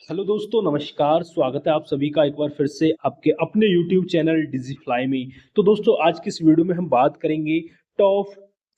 Hello दोस्तों, नमस्कार। स्वागत है आप सभी का एक बार फिर से आपके अपने यूट्यूब चैनल डिजिफ्लाई में। तो दोस्तों, आज की इस वीडियो में हम बात करेंगे टॉप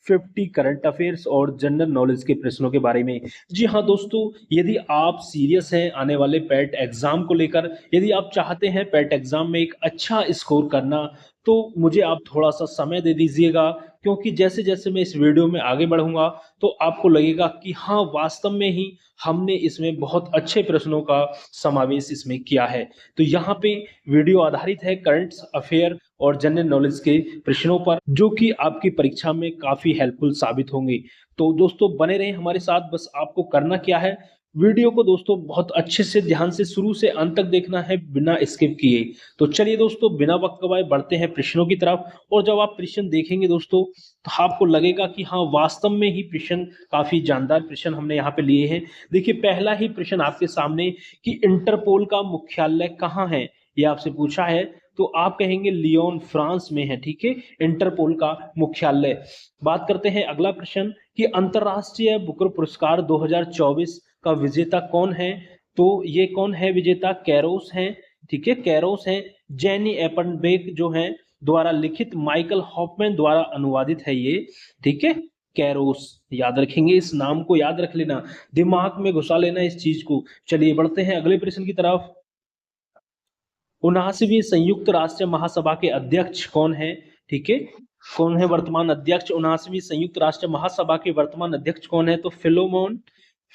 50 करंट अफेयर्स और जनरल नॉलेज के प्रश्नों के बारे में। जी हाँ दोस्तों, यदि आप सीरियस हैं आने वाले पैट एग्जाम को लेकर, यदि आप चाहते हैं पैट एग्जाम में एक अच्छा स्कोर करना, तो मुझे आप थोड़ा सा समय दे दीजिएगा, क्योंकि जैसे जैसे मैं इस वीडियो में आगे बढ़ूंगा तो आपको लगेगा कि हाँ, वास्तव में ही हमने इसमें बहुत अच्छे प्रश्नों का समावेश इसमें किया है। तो यहाँ पे वीडियो आधारित है करंट अफेयर और जनरल नॉलेज के प्रश्नों पर, जो कि आपकी परीक्षा में काफी हेल्पफुल साबित होंगे। तो दोस्तों, बने रहें हमारे साथ। बस आपको करना क्या है, वीडियो को दोस्तों बहुत अच्छे से ध्यान से शुरू से अंत तक देखना है बिना स्किप किए। तो चलिए दोस्तों, बिना वक्त गवाए बढ़ते हैं प्रश्नों की तरफ। और जब आप प्रश्न देखेंगे दोस्तों, तो आपको लगेगा कि हाँ, वास्तव में ही प्रश्न काफी जानदार प्रश्न हमने यहाँ पे लिए हैं। देखिए, पहला ही प्रश्न आपके सामने कि इंटरपोल का मुख्यालय कहाँ है, ये आपसे पूछा है। तो आप कहेंगे लियोन, फ्रांस में है। ठीक है, इंटरपोल का मुख्यालय। बात करते हैं अगला प्रश्न कि अंतरराष्ट्रीय बुकर पुरस्कार 2024 का विजेता कौन है। तो ये कौन है विजेता? कैरोस है। ठीक है, कैरोस है। जेनी एपनबेक जो है द्वारा लिखित, माइकल हॉफमैन द्वारा अनुवादित है ये। ठीक है, कैरोस। याद रखेंगे, इस नाम को याद रख लेना, दिमाग में घुसा लेना इस चीज को। चलिए बढ़ते हैं अगले प्रश्न की तरफ। 79वीं संयुक्त राष्ट्र महासभा के अध्यक्ष कौन है? ठीक है, कौन है वर्तमान अध्यक्ष? 79वीं संयुक्त राष्ट्र महासभा के वर्तमान अध्यक्ष कौन है? तो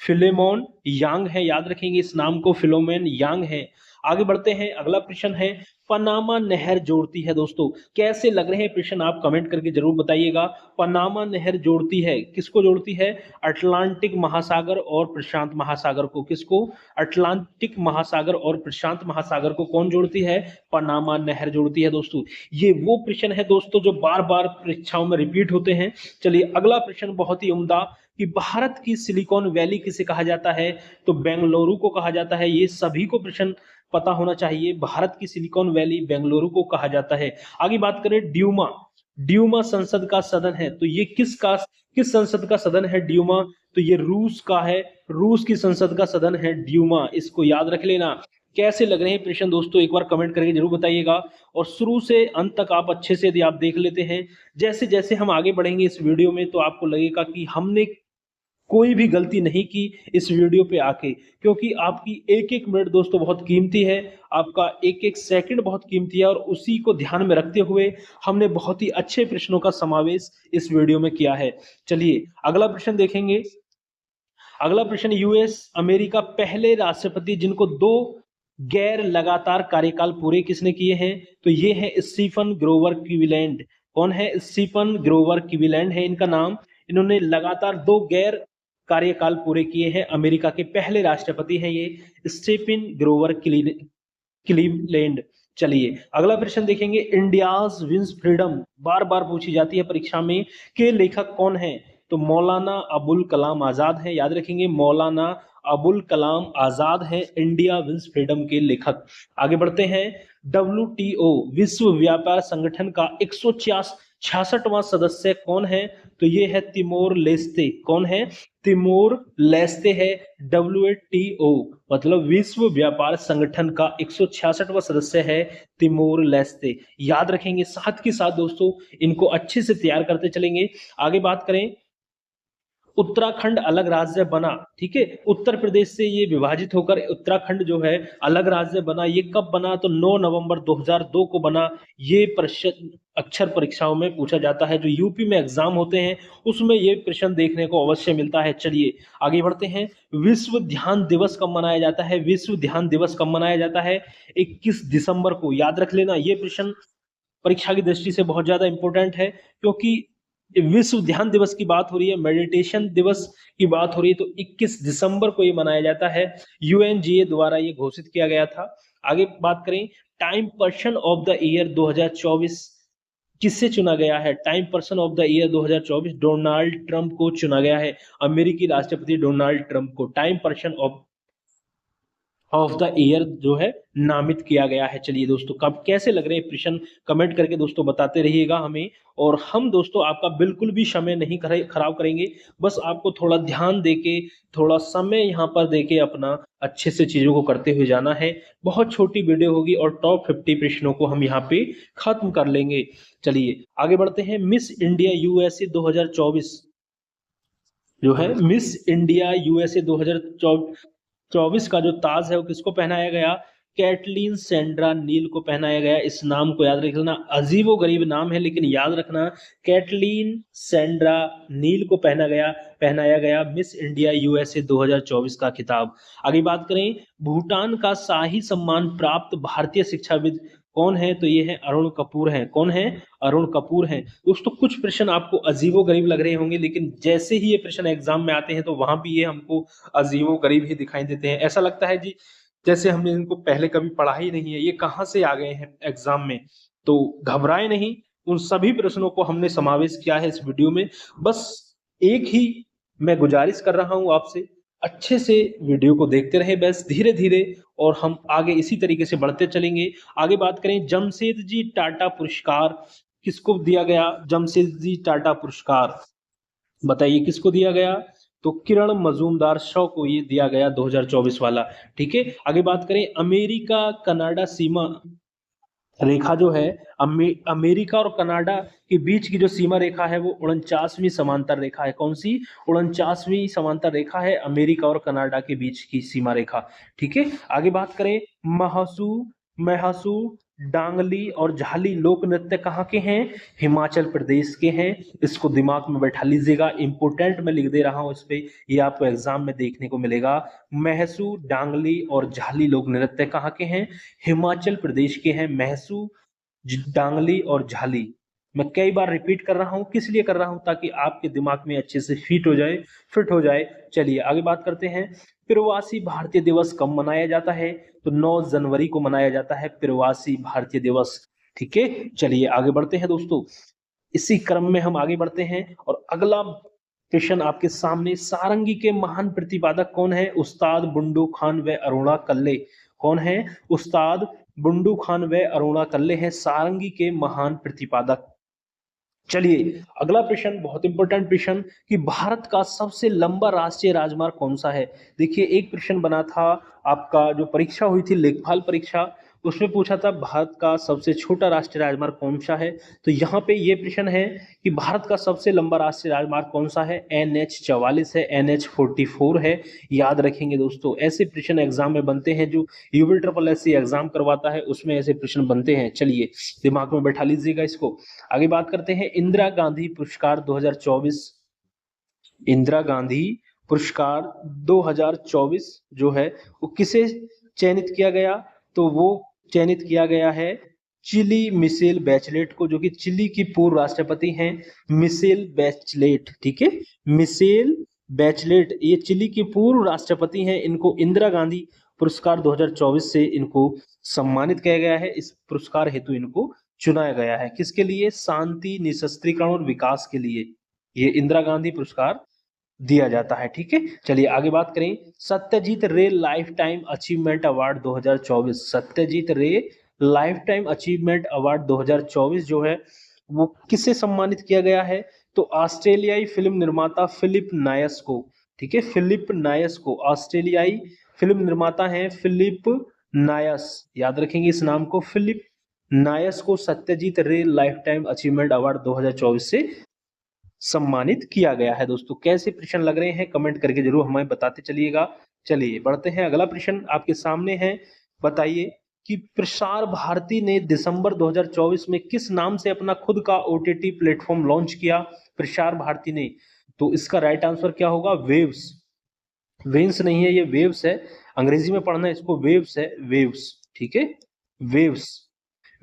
फिलेमोन यांग है। याद रखेंगे इस नाम को, फिलोमेन यांग है। आगे बढ़ते हैं, अगला प्रश्न है पनामा नहर जोड़ती है दोस्तों। कैसे लग रहे हैं प्रश्न, आप कमेंट करके जरूर बताइएगा। पनामा नहर जोड़ती है, किसको जोड़ती है? अटलांटिक महासागर और प्रशांत महासागर को। किसको? अटलांटिक महासागर और प्रशांत महासागर को कौन जोड़ती है? पनामा नहर जोड़ती है दोस्तों। ये वो प्रश्न है दोस्तों जो बार बार परीक्षाओं में रिपीट होते हैं। चलिए अगला प्रश्न बहुत ही उम्दा कि भारत की सिलिकॉन वैली किसे कहा जाता है? तो बेंगलुरु को कहा जाता है। ये सभी को प्रश्न पता होना चाहिए। भारत की सिलिकॉन वैली बेंगलुरु को कहा जाता है। आगे बात करें ड्यूमा। ड्यूमा संसद का सदन है, तो ये किस संसद का सदन है ड्यूमा? तो ये रूस का है। रूस की संसद का सदन है ड्यूमा, इसको याद रख लेना। कैसे लग रहे हैं प्रश्न दोस्तों, एक बार कमेंट करके जरूर बताइएगा। और शुरू से अंत तक आप अच्छे से यदि आप देख लेते हैं, जैसे जैसे हम आगे बढ़ेंगे इस वीडियो में, तो आपको लगेगा कि हमने कोई भी गलती नहीं की इस वीडियो पे आके, क्योंकि आपकी एक एक मिनट दोस्तों बहुत कीमती है, आपका एक एक सेकंड बहुत कीमती है, और उसी को ध्यान में रखते हुए हमने बहुत ही अच्छे प्रश्नों का समावेश इस वीडियो में किया है। चलिए अगला प्रश्न देखेंगे। अगला प्रश्न, यूएस अमेरिका पहले राष्ट्रपति जिनको दो गैर लगातार कार्यकाल पूरे किसने किए हैं? तो ये है स्टीफन ग्रोवर क्लीवेलैंड। कौन है? स्टीफन ग्रोवर क्लीवेलैंड है इनका नाम। इन्होंने लगातार दो गैर कार्यकाल पूरे किए हैं। अमेरिका के पहले राष्ट्रपति हैं ये स्टीफन ग्रोवर क्लीवलैंड। चलिए अगला प्रश्न देखेंगे। इंडियाज विंस फ्रीडम बार बार पूछी जाती है परीक्षा में, के लेखक कौन है? तो मौलाना अबुल कलाम आजाद है। याद रखेंगे, मौलाना अबुल कलाम आजाद है इंडिया विंस फ्रीडम के लेखक। आगे बढ़ते हैं। WTO विश्व व्यापार संगठन का 166वां सदस्य कौन है? तो ये है तिमोर लेस्ते। कौन है? तिमोर लेस्ते है। WTO मतलब विश्व व्यापार संगठन का 166वां सदस्य है तिमोर लेस्ते। याद रखेंगे, साथ के साथ दोस्तों इनको अच्छे से तैयार करते चलेंगे। आगे बात करें, उत्तराखंड अलग राज्य बना। ठीक है, उत्तर प्रदेश से ये विभाजित होकर उत्तराखंड जो है अलग राज्य बना। ये कब बना? तो 9 नवंबर 2002 को बना। ये प्रश्न अक्षर परीक्षाओं में पूछा जाता है, जो यूपी में एग्जाम होते हैं उसमें ये प्रश्न देखने को अवश्य मिलता है। चलिए आगे बढ़ते हैं। विश्व ध्यान दिवस कब मनाया जाता है? विश्व ध्यान दिवस कब मनाया जाता है? 21 दिसंबर को। याद रख लेना, ये प्रश्न परीक्षा की दृष्टि से बहुत ज्यादा इंपॉर्टेंट है, क्योंकि विश्व ध्यान दिवस की बात हो रही है, मेडिटेशन दिवस की बात हो रही है, तो 21 दिसंबर को ये मनाया जाता है। यूएनजीए द्वारा ये घोषित किया गया था। आगे बात करें, time person of the year 2024 किससे चुना गया है? Time person of the year 2024 Donald Trump को चुना गया है। अमेरिकी राष्ट्रपति डोनाल्ड ट्रंप को time person of of the year जो है नामित किया गया है। चलिए दोस्तों, कब कैसे लग रहे हैं प्रश्न, कमेंट करके दोस्तों बताते रहिएगा हमें। और हम दोस्तों आपका बिल्कुल भी समय नहीं खराब करेंगे, बस आपको थोड़ा ध्यान देके, थोड़ा समय यहाँ पर देके अपना अच्छे से चीजों को करते हुए जाना है। बहुत छोटी वीडियो होगी और टॉप 50 प्रश्नों को हम यहाँ पे खत्म कर लेंगे। चलिए आगे बढ़ते हैं। मिस इंडिया यूएसए 2024 जो है, मिस इंडिया यूएसए 2024 का जो ताज है वो किसको पहनाया गया? कैटलीन सेंड्रा नील को पहनाया गया। इस नाम को याद रखना, अजीबो गरीब नाम है लेकिन याद रखना, कैटलीन सेंड्रा नील को पहनाया गया मिस इंडिया यूएसए 2024 का खिताब। आगे बात करें, भूटान का शाही सम्मान प्राप्त भारतीय शिक्षाविद कौन है? तो ये है अरुण कपूर है। कौन है? अरुण कपूर है। दोस्तों कुछ प्रश्न आपको अजीबो गरीब लग रहे होंगे, लेकिन जैसे ही ये प्रश्न एग्जाम में आते हैं तो वहां भी ये हमको अजीबो गरीब ही दिखाई देते हैं। ऐसा लगता है जी जैसे हमने इनको पहले कभी पढ़ा ही नहीं है, ये कहाँ से आ गए हैं एग्जाम में। तो घबराए नहीं, उन सभी प्रश्नों को हमने समावेश किया है इस वीडियो में। बस एक ही मैं गुजारिश कर रहा हूं आपसे, अच्छे से वीडियो को देखते रहे बस धीरे धीरे, और हम आगे इसी तरीके से बढ़ते चलेंगे। आगे बात करें, जमशेदजी टाटा पुरस्कार किसको दिया गया? जमशेदजी टाटा पुरस्कार बताइए किसको दिया गया? तो किरण मजूमदार शॉ को ये दिया गया 2024 वाला। ठीक है, आगे बात करें, अमेरिका कनाडा सीमा रेखा जो है, अमेरिका और कनाडा के बीच की जो सीमा रेखा है वो 49वीं समांतर रेखा है। कौन सी? 49वीं समांतर रेखा है अमेरिका और कनाडा के बीच की सीमा रेखा। ठीक है, आगे बात करें, महासू महासू डांगली और झाली लोक नृत्य कहाँ के हैं? हिमाचल प्रदेश के हैं। इसको दिमाग में बैठा लीजिएगा, इंपोर्टेंट मैं लिख दे रहा हूं इस पे, ये आपको एग्जाम में देखने को मिलेगा। महसू डांगली और झाली लोक नृत्य कहाँ के हैं? हिमाचल प्रदेश के हैं। महसू, डांगली और झाली। मैं कई बार रिपीट कर रहा हूं, किस लिए कर रहा हूं? ताकि आपके दिमाग में अच्छे से फिट हो जाए। चलिए आगे बात करते हैं, प्रवासी भारतीय दिवस कब मनाया जाता है? तो 9 जनवरी को मनाया जाता है प्रवासी भारतीय दिवस। ठीक है, चलिए आगे बढ़ते हैं दोस्तों, इसी क्रम में हम आगे बढ़ते हैं। और अगला क्वेश्चन आपके सामने, सारंगी के महान प्रतिपादक कौन है? उस्ताद बुंडू खान व अरुणा कल्ले। कौन है? उस्ताद बुंडू खान व अरुणा कल्ले हैं सारंगी के महान प्रतिपादक। चलिए अगला प्रश्न, बहुत इंपॉर्टेंट प्रश्न, कि भारत का सबसे लंबा राष्ट्रीय राजमार्ग कौन सा है? देखिए एक प्रश्न बना था आपका, जो परीक्षा हुई थी लेखपाल परीक्षा, उसमें पूछा था भारत का सबसे छोटा राष्ट्रीय राजमार्ग कौन सा है। तो यहाँ पे ये प्रश्न है कि भारत का सबसे लंबा राष्ट्रीय राजमार्ग कौन सा है? NH44 है, NH44 है। याद रखेंगे दोस्तों, ऐसे प्रश्न एग्जाम में बनते हैं, जो UPSSC एग्जाम करवाता है उसमें ऐसे प्रश्न बनते हैं। चलिए दिमाग में बैठा लीजिएगा इसको। आगे बात करते हैं, इंदिरा गांधी पुरस्कार 2024। इंदिरा गांधी पुरस्कार 2024 जो है वो किसे चयनित किया गया? तो वो चयनित किया गया है चिली मिशेल बैचलेट को, जो कि चिली की पूर्व राष्ट्रपति हैं मिशेल बैचलेट। ठीक है, मिशेल बैचलेट ये चिली की पूर्व राष्ट्रपति हैं। इनको इंदिरा गांधी पुरस्कार 2024 से इनको सम्मानित किया गया है। इस पुरस्कार हेतु इनको चुनाया गया है। किसके लिए? शांति, निशस्त्रीकरण और विकास के लिए ये इंदिरा गांधी पुरस्कार दिया जाता है। ठीक है, चलिए आगे बात करें, सत्यजीत रे life time achievement award 2024। Satyajit रे लाइफ टाइम अचीवमेंट अवार्ड 2024 जो है वो किसे सम्मानित किया गया है? तो ऑस्ट्रेलियाई फिल्म निर्माता फिलिप नायस को। ठीक है, फिलिप नायस को, ऑस्ट्रेलियाई फिल्म निर्माता हैं फिलिप नायस, याद रखेंगे इस नाम को, फिलिप नायस को सत्यजीत रे लाइफ टाइम अचीवमेंट अवार्ड 2024 से सम्मानित किया गया है। दोस्तों कैसे प्रश्न लग रहे हैं कमेंट करके जरूर हमें बताते चलिएगा। चलिए बढ़ते हैं, अगला प्रश्न आपके सामने है, बताइए कि प्रसार भारती ने दिसंबर 2024 में किस नाम से अपना खुद का OTT प्लेटफॉर्म लॉन्च किया? प्रसार भारती ने, तो इसका राइट आंसर क्या होगा? वेव्स। वेन्स नहीं है, ये वेव्स है, अंग्रेजी में पढ़ना इसको, वेव्स है, वेव्स। ठीक है, वेव्स,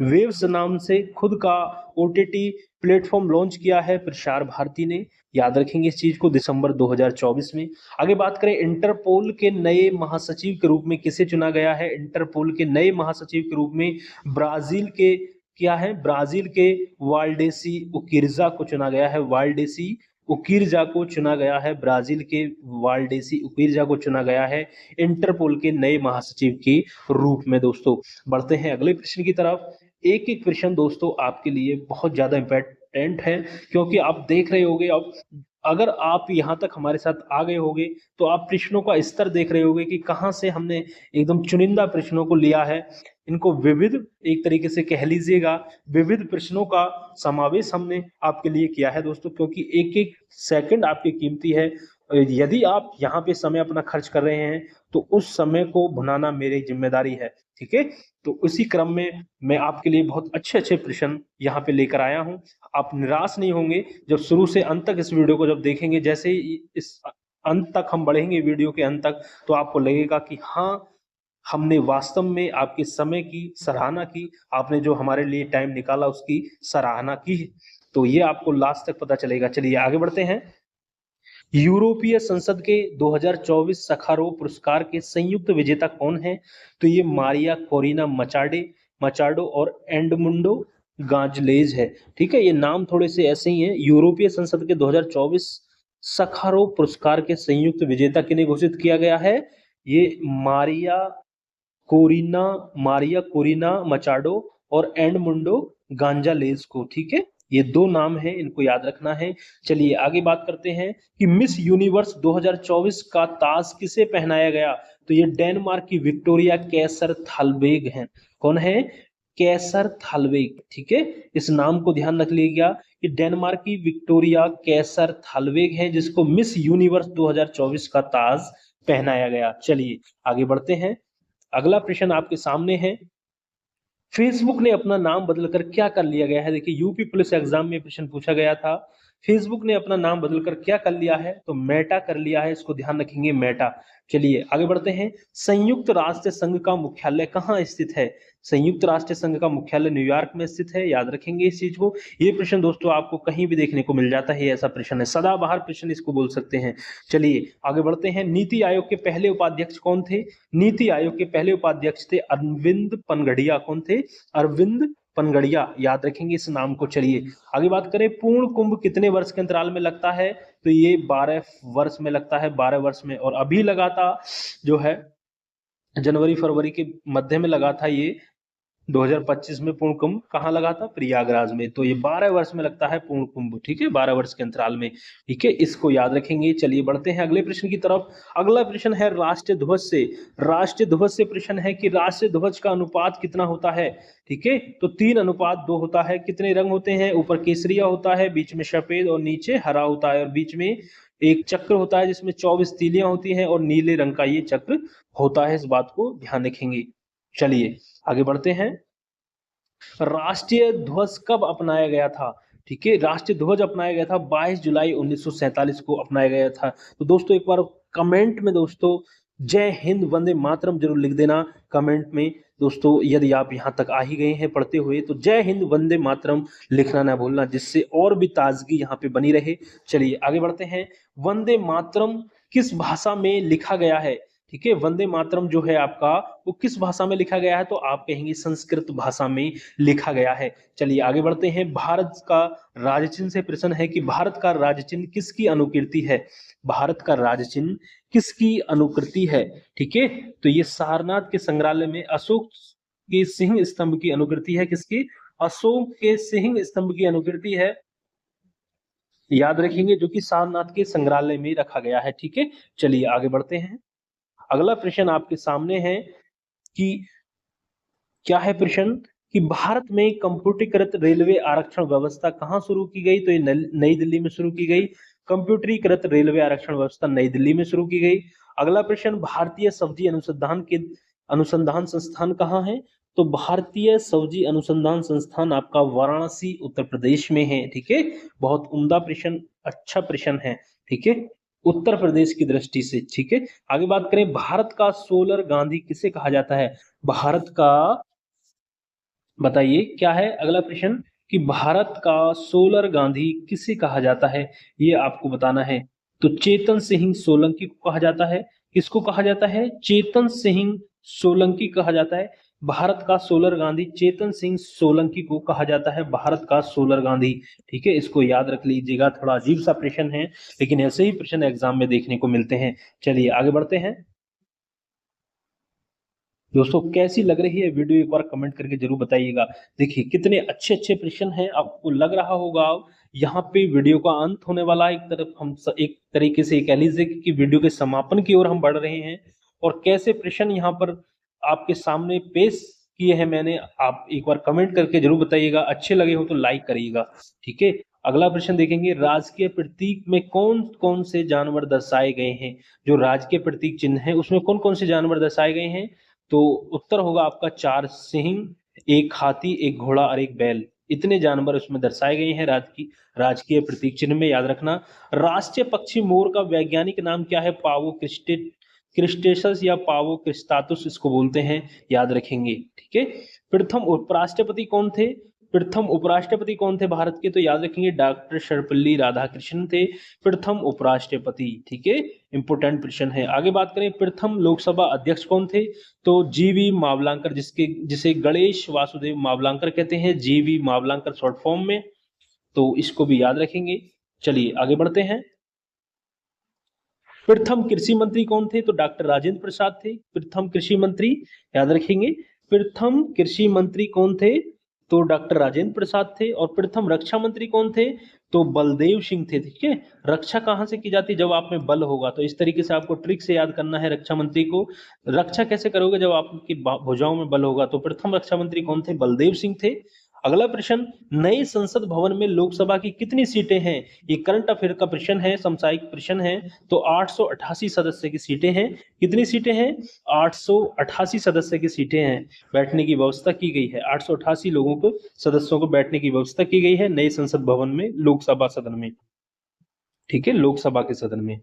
वेव्स नाम से खुद का OTT प्लेटफॉर्म लॉन्च किया है प्रसार भारती ने। याद रखेंगे इस चीज को, दिसंबर 2024 में। आगे बात करें, इंटरपोल के नए महासचिव के रूप में किसे चुना गया है? इंटरपोल के नए महासचिव के रूप में ब्राजील के, क्या है? ब्राजील के वाल्डेसी उकिर्जा को चुना गया है। वाल्डेसी उकीरजा को चुना गया है, ब्राजील के वाल्डेसी उकीरजा को चुना गया है इंटरपोल के नए महासचिव के रूप में। दोस्तों बढ़ते हैं अगले प्रश्न की तरफ। एक एक प्रश्न दोस्तों आपके लिए बहुत ज्यादा इंपॉर्टेंट है, क्योंकि आप देख रहे होंगे, अब अगर आप यहाँ तक हमारे साथ आ गए होंगे तो आप प्रश्नों का स्तर देख रहे होंगे कि कहाँ से हमने एकदम चुनिंदा प्रश्नों को लिया है, इनको विविध, एक तरीके से कह लीजिएगा विविध प्रश्नों का समावेश हमने आपके लिए किया है दोस्तों, क्योंकि एक एक सेकंड आपकी कीमती है। यदि आप यहाँ पे समय अपना खर्च कर रहे हैं तो उस समय को भुनाना मेरी जिम्मेदारी है, ठीक है। तो उसी क्रम में मैं आपके लिए बहुत अच्छे अच्छे प्रश्न यहाँ पे लेकर आया हूँ। आप निराश नहीं होंगे जब शुरू से अंत तक इस वीडियो को जब देखेंगे। जैसे ही इस अंत तक हम बढ़ेंगे, वीडियो के अंत तक, तो आपको लगेगा कि हाँ, हमने वास्तव में आपके समय की सराहना की, आपने जो हमारे लिए टाइम निकाला उसकी सराहना की। तो ये आपको लास्ट तक पता चलेगा। चलिए आगे बढ़ते हैं। यूरोपीय संसद के 2024 सखारोव पुरस्कार के संयुक्त विजेता कौन है? तो ये मारिया कोरिना मचाडो और एडमुंडो गांजलेज है, ठीक है। ये नाम थोड़े से ऐसे ही हैं। यूरोपीय संसद के 2024 सखारोव पुरस्कार के संयुक्त विजेता किन्हें घोषित किया गया है? ये मारिया कोरिना मचाडो और एडमुंडो गांजालेज को, ठीक है। ये दो नाम हैं, इनको याद रखना है। चलिए आगे बात करते हैं कि मिस यूनिवर्स 2024 का ताज किसे पहनाया गया? तो ये डेनमार्क की विक्टोरिया कैसर थालबेग हैं। कौन है? कैसर थालबेग, ठीक है। इस नाम को ध्यान रख लीजिएगा कि डेनमार्क की विक्टोरिया कैसर थालबेग है जिसको मिस यूनिवर्स 2024 का ताज पहनाया गया। चलिए आगे बढ़ते हैं। अगला प्रश्न आपके सामने है। फेसबुक ने अपना नाम बदलकर क्या कर लिया गया है? देखिए यूपी पुलिस एग्जाम में प्रश्न पूछा गया था। फेसबुक ने अपना नाम बदलकर क्या कर लिया है? तो मेटा कर लिया है, इसको ध्यान रखेंगे, मेटा। चलिए आगे बढ़ते हैं। संयुक्त राष्ट्र संघ का मुख्यालय कहाँ स्थित है? संयुक्त राष्ट्र संघ का मुख्यालय न्यूयॉर्क में स्थित है, याद रखेंगे इस चीज को। ये प्रश्न दोस्तों आपको कहीं भी देखने को मिल जाता है, ऐसा प्रश्न है, सदाबहार प्रश्न इसको बोल सकते हैं। चलिए आगे बढ़ते हैं। नीति आयोग के पहले उपाध्यक्ष कौन थे? नीति आयोग के पहले उपाध्यक्ष थे अरविंद पनगड़िया। कौन थे? अरविंद पनगड़िया, याद रखेंगे इस नाम को। चलिए आगे बात करें। पूर्ण कुंभ कितने वर्ष के अंतराल में लगता है? तो ये 12 वर्ष में लगता है, 12 वर्ष में। और अभी लगा था जो है जनवरी फरवरी के मध्य में लगा था ये 2025 में पूर्ण कुंभ। कहाँ लगा था? प्रयागराज में। तो ये 12 वर्ष में लगता है पूर्ण कुंभ, ठीक है, 12 वर्ष के अंतराल में, ठीक है, इसको याद रखेंगे। चलिए बढ़ते हैं अगले प्रश्न की तरफ। अगला प्रश्न है राष्ट्रीय ध्वज से। राष्ट्रीय ध्वज से प्रश्न है कि राष्ट्रीय ध्वज का अनुपात कितना होता है? ठीक है, तो 3:2 होता है। कितने रंग होते हैं? ऊपर केसरिया होता है, बीच में सफेद और नीचे हरा होता है, और बीच में एक चक्र होता है जिसमें 24 तीलियां होती हैं और नीले रंग का ये चक्र होता है। इस बात को ध्यान रखेंगे। चलिए आगे बढ़ते हैं। राष्ट्रीय ध्वज कब अपनाया गया था? ठीक है, राष्ट्रीय ध्वज अपनाया गया था 22 जुलाई 1947 को अपनाया गया था। तो दोस्तों एक बार कमेंट में दोस्तों जय हिंद वंदे मातरम जरूर लिख देना कमेंट में दोस्तों। यदि आप यहाँ तक आ ही गए हैं पढ़ते हुए तो जय हिंद वंदे मातरम लिखना ना भूलना, जिससे और भी ताजगी यहाँ पे बनी रहे। चलिए आगे बढ़ते हैं। वंदे मातरम किस भाषा में लिखा गया है? ठीक है, वंदे मातरम जो है आपका वो किस भाषा में लिखा गया है? तो आप कहेंगे संस्कृत भाषा में लिखा गया है। चलिए आगे बढ़ते हैं। भारत का राज्य चिन्ह से प्रश्न है कि भारत का राज्य चिन्ह किसकी अनुकृति है? भारत का राज्य चिन्ह किसकी अनुकृति है? ठीक है, तो ये सारनाथ के संग्रहालय में अशोक के सिंह स्तंभ की अनुकृति है। किसकी? अशोक के सिंह स्तंभ की अनुकृति है, याद रखेंगे, जो कि सारनाथ के संग्रहालय में रखा गया है। ठीक है, चलिए आगे बढ़ते हैं। अगला प्रश्न आपके सामने है कि क्या है प्रश्न कि भारत में कंप्यूटरीकृत रेलवे आरक्षण व्यवस्था कहां शुरू की गई? तो ये नई दिल्ली में शुरू की गई। कंप्यूटरीकृत रेलवे आरक्षण व्यवस्था नई दिल्ली में शुरू की गई। अगला प्रश्न, भारतीय सब्जी अनुसंधान संस्थान कहाँ है? तो भारतीय सब्जी अनुसंधान संस्थान आपका वाराणसी उत्तर प्रदेश में है। ठीक है, बहुत उम्दा प्रश्न, अच्छा प्रश्न है। ठीक है, उत्तर प्रदेश की दृष्टि से। ठीक है, आगे बात करें। भारत का सोलर गांधी किसे कहा जाता है? भारत का, बताइए क्या है अगला प्रश्न कि भारत का सोलर गांधी किसे कहा जाता है? ये आपको बताना है। तो चेतन सिंह सोलंकी को कहा जाता है। किसको कहा जाता है? चेतन सिंह सोलंकी कहा जाता है। भारत का सोलर गांधी चेतन सिंह सोलंकी को कहा जाता है भारत का सोलर गांधी। ठीक है, इसको याद रख लीजिएगा, थोड़ा अजीब सा प्रश्न है लेकिन ऐसे ही प्रश्न एग्जाम में देखने को मिलते हैं। चलिए आगे बढ़ते हैं। दोस्तों कैसी लग रही है वीडियो, एक बार कमेंट करके जरूर बताइएगा। देखिए कितने अच्छे अच्छे प्रश्न हैं, आपको लग रहा होगा यहाँ पे वीडियो का अंत होने वाला है। एक तरफ हम एक तरीके से कह लीजिए कि वीडियो के समापन की ओर हम बढ़ रहे हैं। और कैसे प्रश्न यहाँ पर आपके सामने पेश किए हैं मैंने, आप एक बार कमेंट करके जरूर बताइएगा। अच्छे लगे हो तो लाइक करिएगा। ठीक है, अगला प्रश्न देखेंगे, राजकीय प्रतीक में कौन कौन से जानवर दर्शाए गए हैं। जो राजकीय प्रतीक चिन्ह है उसमें कौन कौन से जानवर दर्शाए गए हैं। तो उत्तर होगा आपका 4 सिंह, एक हाथी, एक घोड़ा और एक बैल। इतने जानवर उसमें दर्शाए गए हैं राजकीय प्रतीक चिन्ह में, याद रखना। राष्ट्रीय पक्षी मोर का वैज्ञानिक नाम क्या है। पावो क्रिस्टेसस या पावो क्रिस्टातुस इसको बोलते हैं, याद रखेंगे। ठीक है, प्रथम उपराष्ट्रपति कौन थे। प्रथम उपराष्ट्रपति कौन थे भारत के, तो याद रखेंगे डॉक्टर सर्वपल्ली राधाकृष्णन थे प्रथम उपराष्ट्रपति। ठीक है, इंपोर्टेंट प्रश्न है। आगे बात करें, प्रथम लोकसभा अध्यक्ष कौन थे, तो जीवी मावलांकर, जिसे गणेश वासुदेव मावलांकर कहते हैं, जीवी मावलांकर शॉर्ट फॉर्म में। तो इसको भी याद रखेंगे। चलिए आगे बढ़ते हैं। प्रथम कृषि मंत्री कौन थे, तो डॉक्टर राजेंद्र प्रसाद थे प्रथम कृषि मंत्री, याद रखेंगे। प्रथम कृषि मंत्री कौन थे, तो डॉक्टर राजेंद्र प्रसाद थे। और प्रथम रक्षा मंत्री कौन थे, तो बलदेव सिंह थे। ठीक है, रक्षा कहां से की जाती है, जब आप में बल होगा। तो इस तरीके से आपको ट्रिक से याद करना है रक्षा मंत्री को। रक्षा कैसे करोगे, जब आपकी भुजाओं में बल होगा। तो प्रथम रक्षा मंत्री कौन थे, बलदेव सिंह थे। अगला प्रश्न, नए संसद भवन में लोकसभा की कितनी सीटें हैं। ये करंट अफेयर का प्रश्न है, समसामयिक प्रश्न है। तो 888 सदस्य की सीटें हैं। कितनी सीटें हैं, 888 सदस्य की सीटें हैं। बैठने की व्यवस्था की गई है, 888 लोगों को, सदस्यों को बैठने की व्यवस्था की गई है नए संसद भवन में, लोकसभा सदन में। ठीक है, लोकसभा के सदन में।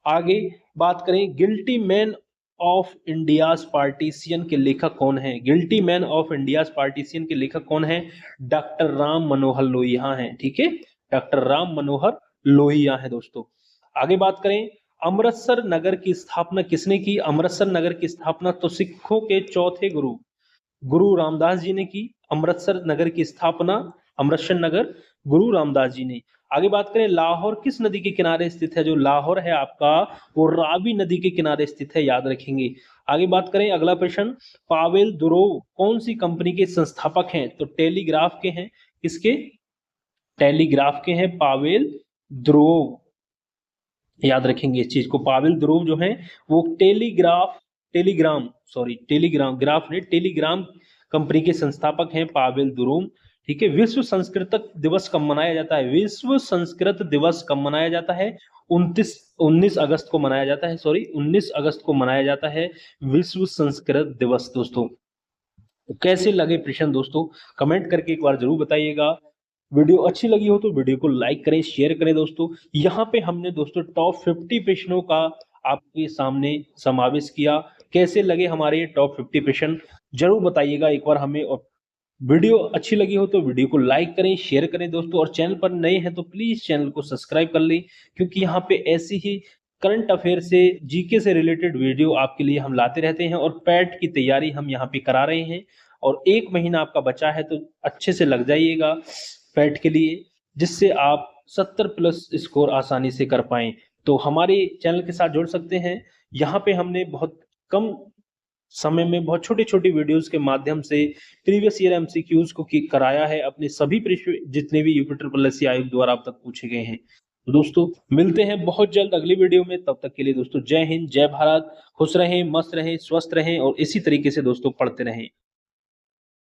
आगे बात करें, guilty man of India's partition के लेखक कौन है। Guilty man of India's partition के लेखक कौन है, डॉक्टर राम मनोहर लोहिया हैं। ठीक है, डॉक्टर राम मनोहर लोहिया है दोस्तों। आगे बात करें, अमृतसर नगर की स्थापना किसने की। अमृतसर नगर की स्थापना तो सिखों के चौथे गुरु गुरु रामदास जी ने की। अमृतसर नगर की स्थापना, अमृतसर नगर, गुरु रामदास जी ने। आगे बात करें, लाहौर किस नदी के किनारे स्थित है। जो लाहौर है आपका, वो रावी नदी के किनारे स्थित है, याद रखेंगे। आगे बात करें, अगला प्रश्न, पावेल दुरोव कौन सी कंपनी के संस्थापक हैं। तो टेलीग्राफ के हैं। किसके, टेलीग्राफ के हैं पावेल दुरोव, याद रखेंगे इस चीज को। पावेल दुरोव जो है वो टेलीग्राम कंपनी के संस्थापक हैं, पावेल दुरोव। ठीक है, विश्व संस्कृत दिवस कब मनाया जाता है। विश्व संस्कृत दिवस कब मनाया जाता है, 19 अगस्त को मनाया जाता है। 19 अगस्त को मनाया जाता है विश्व संस्कृत दिवस दोस्तों। तो कैसे लगे प्रश्न दोस्तों, कमेंट करके एक बार जरूर बताइएगा। वीडियो अच्छी लगी हो तो वीडियो को लाइक करें, शेयर करें दोस्तों। यहाँ पे हमने दोस्तों टॉप 50 प्रश्नों का आपके सामने समावेश किया। कैसे लगे हमारे ये टॉप 50 प्रश्न, जरूर बताइएगा एक बार हमें। और वीडियो अच्छी लगी हो तो वीडियो को लाइक करें, शेयर करें दोस्तों। और चैनल पर नए हैं तो प्लीज चैनल को सब्सक्राइब कर लें, क्योंकि यहाँ पे ऐसी ही करंट अफेयर से, जीके से रिलेटेड वीडियो आपके लिए हम लाते रहते हैं। और पैट की तैयारी हम यहाँ पे करा रहे हैं। और 1 महीना आपका बचा है तो अच्छे से लग जाइएगा पैट के लिए, जिससे आप 70+ स्कोर आसानी से कर पाएं। तो हमारे चैनल के साथ जुड़ सकते हैं। यहाँ पे हमने बहुत कम समय में बहुत छोटी छोटी वीडियोस के माध्यम से प्रीवियस ईयर एमसीक्यूज को कराया है, अपने सभी प्रश्न जितने भी यूपी आयोग द्वारा अब तक पूछे गए हैं। तो दोस्तों मिलते हैं बहुत जल्द अगली वीडियो में। तब तक के लिए दोस्तों जय हिंद, जय भारत, खुश रहें, मस्त रहें, स्वस्थ रहें और इसी तरीके से दोस्तों पढ़ते रहें।